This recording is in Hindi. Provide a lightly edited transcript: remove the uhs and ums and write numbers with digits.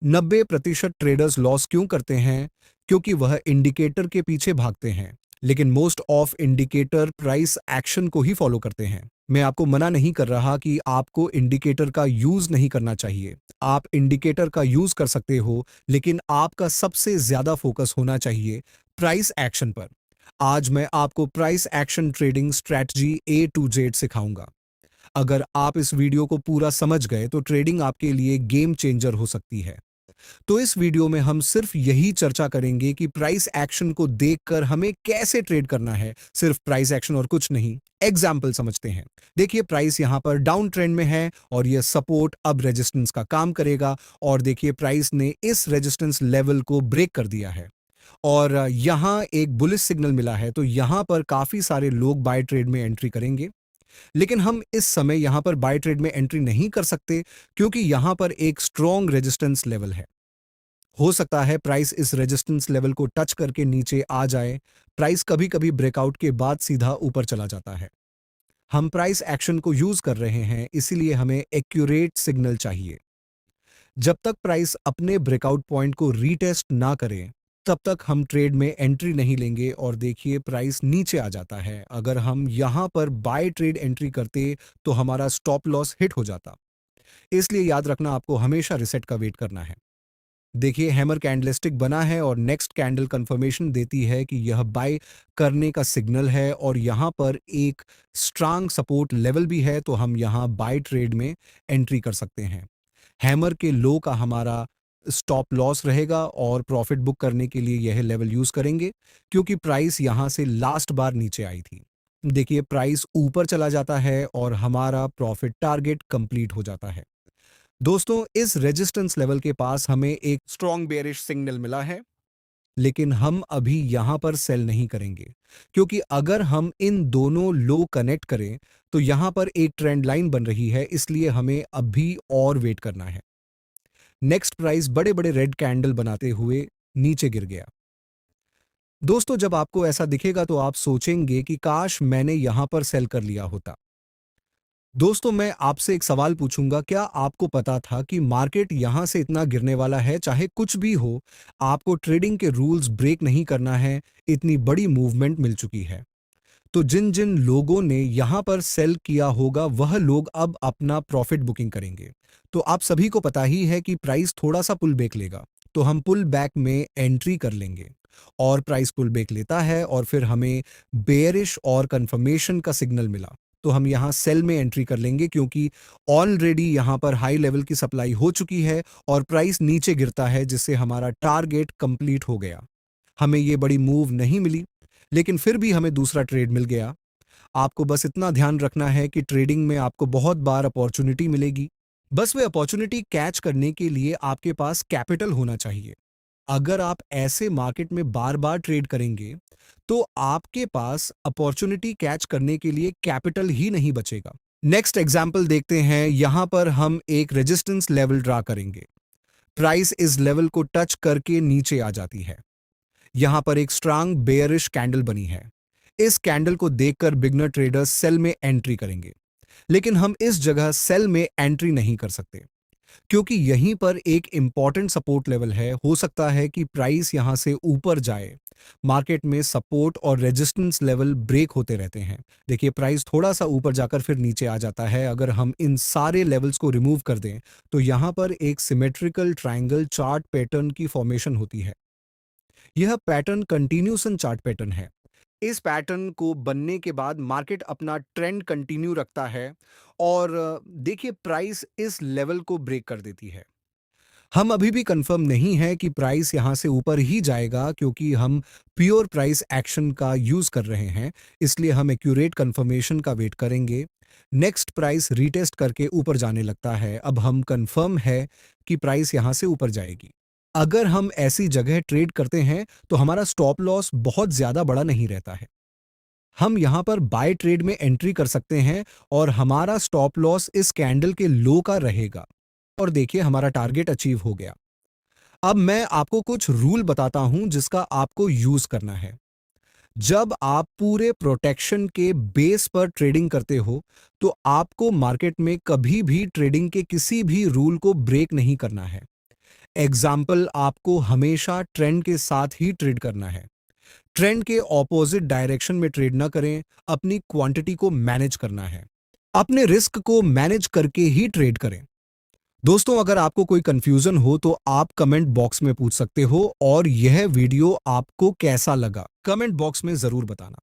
90% ट्रेडर्स लॉस क्यों करते हैं? क्योंकि वह इंडिकेटर के पीछे भागते हैं, लेकिन most of indicator price action को ही फॉलो करते हैं। मैं आपको मना नहीं कर रहा कि आपको इंडिकेटर का यूज नहीं करना चाहिए। आप इंडिकेटर का यूज कर सकते हो, लेकिन आपका सबसे ज्यादा फोकस होना चाहिए प्राइस एक्शन पर। आज मैं आपको price action trading strategy A to Z सिखाऊंगा। अगर आप इस वीडियो को पूरा समझ गए तो ट्रेडिंग आपके लिए गेम चेंजर हो सकती है। तो इस वीडियो में हम सिर्फ यही चर्चा करेंगे कि प्राइस एक्शन को देखकर हमें कैसे ट्रेड करना है, सिर्फ प्राइस एक्शन और कुछ नहीं। एग्जाम्पल समझते हैं। देखिए प्राइस यहां पर डाउन ट्रेंड में है और यह सपोर्ट अब रेजिस्टेंस का काम करेगा, और देखिए प्राइस ने इस रेजिस्टेंस लेवल को ब्रेक कर दिया है और यहां एक बुलिश सिग्नल मिला है, तो यहां पर काफी सारे लोग बाय ट्रेड में एंट्री करेंगे। लेकिन हम इस समय यहां पर बाय ट्रेड में एंट्री नहीं कर सकते, क्योंकि यहां पर एक स्ट्रॉन्ग रेजिस्टेंस लेवल है। हो सकता है प्राइस इस रेजिस्टेंस लेवल को टच करके नीचे आ जाए। प्राइस कभी कभी ब्रेकआउट के बाद सीधा ऊपर चला जाता है। हम प्राइस एक्शन को यूज कर रहे हैं, इसीलिए हमें एक्यूरेट सिग्नल चाहिए। जब तक प्राइस अपने ब्रेकआउट पॉइंट को रीटेस्ट ना करे, तब तक हम ट्रेड में एंट्री नहीं लेंगे। और देखिए प्राइस नीचे आ जाता है। अगर हम यहां पर बाय ट्रेड एंट्री करते तो हमारा स्टॉप लॉस हिट हो जाता। इसलिए याद रखना, आपको हमेशा रिसेट का वेट करना है। देखिए हैमर कैंडलस्टिक बना है और नेक्स्ट कैंडल कंफर्मेशन देती है कि यह बाय करने का सिग्नल है, और यहां पर एक स्ट्रांग सपोर्ट लेवल भी है, तो हम यहां बाय ट्रेड में एंट्री कर सकते हैं। हैमर के लो का हमारा स्टॉप लॉस रहेगा और प्रॉफिट बुक करने के लिए यह लेवल यूज करेंगे, क्योंकि प्राइस यहां से लास्ट बार नीचे आई थी। देखिए प्राइस ऊपर चला जाता है और हमारा प्रॉफिट टारगेट कंप्लीट हो जाता है। दोस्तों इस रेजिस्टेंस लेवल के पास हमें एक स्ट्रॉन्ग बेयरिश सिग्नल मिला है, लेकिन हम अभी यहां पर सेल नहीं करेंगे, क्योंकि अगर हम इन दोनों लो कनेक्ट करें तो यहां पर एक ट्रेंड लाइन बन रही है, इसलिए हमें अभी और वेट करना है। नेक्स्ट प्राइस बड़े बड़े रेड कैंडल बनाते हुए नीचे गिर गया। दोस्तों जब आपको ऐसा दिखेगा तो आप सोचेंगे कि काश मैंने यहां पर सेल कर लिया होता। दोस्तों मैं आपसे एक सवाल पूछूंगा, क्या आपको पता था कि मार्केट यहां से इतना गिरने वाला है? चाहे कुछ भी हो, आपको ट्रेडिंग के रूल्स ब्रेक नहीं करना है। इतनी बड़ी मूवमेंट मिल चुकी है। तो जिन जिन लोगों ने यहां पर सेल किया होगा, वह लोग अब अपना प्रॉफिट बुकिंग करेंगे। तो आप सभी को पता ही है कि प्राइस थोड़ा सा पुल बैक लेगा, तो हम पुल बैक में एंट्री कर लेंगे। और प्राइस पुल बैक लेता है और फिर हमें बेयरिश और कंफर्मेशन का सिग्नल मिला, तो हम यहां सेल में एंट्री कर लेंगे, क्योंकि ऑलरेडी यहां पर हाई लेवल की सप्लाई हो चुकी है और प्राइस नीचे गिरता है, जिससे हमारा टारगेट कंप्लीट हो गया। हमें ये बड़ी मूव नहीं मिली, लेकिन फिर भी हमें दूसरा ट्रेड मिल गया। आपको बस इतना ध्यान रखना है कि ट्रेडिंग में आपको बहुत बार अपॉर्चुनिटी मिलेगी। बस वे अपॉर्चुनिटी कैच करने के लिए आपके पास कैपिटल होना चाहिए। अगर आप ऐसे मार्केट में बार बार ट्रेड करेंगे, तो आपके पास अपॉर्चुनिटी कैच करने के लिए कैपिटल ही नहीं बचेगा। नेक्स्ट एग्जाम्पल देखते हैं। यहां पर हम एक रेजिस्टेंस लेवल ड्रा करेंगे। प्राइस इस लेवल को टच करके नीचे आ जाती है। यहां पर एक स्ट्रांग बेयरिश कैंडल बनी है। इस कैंडल को देखकर बिगनर ट्रेडर्स सेल में एंट्री करेंगे, लेकिन हम इस जगह सेल में एंट्री नहीं कर सकते, क्योंकि यहीं पर एक इंपॉर्टेंट सपोर्ट लेवल है। हो सकता है कि प्राइस यहां से ऊपर जाए। मार्केट में सपोर्ट और रेजिस्टेंस लेवल ब्रेक होते रहते हैं। देखिए प्राइस थोड़ा सा ऊपर जाकर फिर नीचे आ जाता है। अगर हम इन सारे लेवल्स को रिमूव कर दें, तो यहां पर एक सिमेट्रिकल ट्रायंगल चार्ट पैटर्न की फॉर्मेशन होती है। यह पैटर्न कंटिन्यूसन चार्ट पैटर्न है। इस पैटर्न को बनने के बाद मार्केट अपना ट्रेंड कंटिन्यू रखता है, और देखिए प्राइस इस लेवल को ब्रेक कर देती है। हम अभी भी कंफर्म नहीं है कि प्राइस यहां से ऊपर ही जाएगा, क्योंकि हम प्योर प्राइस एक्शन का यूज कर रहे हैं, इसलिए हम एक्यूरेट कंफर्मेशन का वेट करेंगे। नेक्स्ट प्राइस रीटेस्ट करके ऊपर जाने लगता है। अब हम कंफर्म है कि प्राइस यहां से ऊपर जाएगी। अगर हम ऐसी जगह ट्रेड करते हैं, तो हमारा स्टॉप लॉस बहुत ज्यादा बड़ा नहीं रहता है। हम यहां पर बाय ट्रेड में एंट्री कर सकते हैं और हमारा स्टॉप लॉस इस कैंडल के लो का रहेगा। और देखिए हमारा टारगेट अचीव हो गया। अब मैं आपको कुछ रूल बताता हूं जिसका आपको यूज करना है। जब आप पूरे प्रोटेक्शन के बेस पर ट्रेडिंग करते हो, तो आपको मार्केट में कभी भी ट्रेडिंग के किसी भी रूल को ब्रेक नहीं करना है। एग्जाम्पल, आपको हमेशा ट्रेंड के साथ ही ट्रेड करना है। ट्रेंड के ऑपोजिट डायरेक्शन में ट्रेड ना करें, अपनी क्वांटिटी को मैनेज करना है। अपने रिस्क को मैनेज करके ही ट्रेड करें। दोस्तों, अगर आपको कोई कंफ्यूजन हो तो आप कमेंट बॉक्स में पूछ सकते हो, और यह वीडियो आपको कैसा लगा कमेंट बॉक्स में जरूर बताना।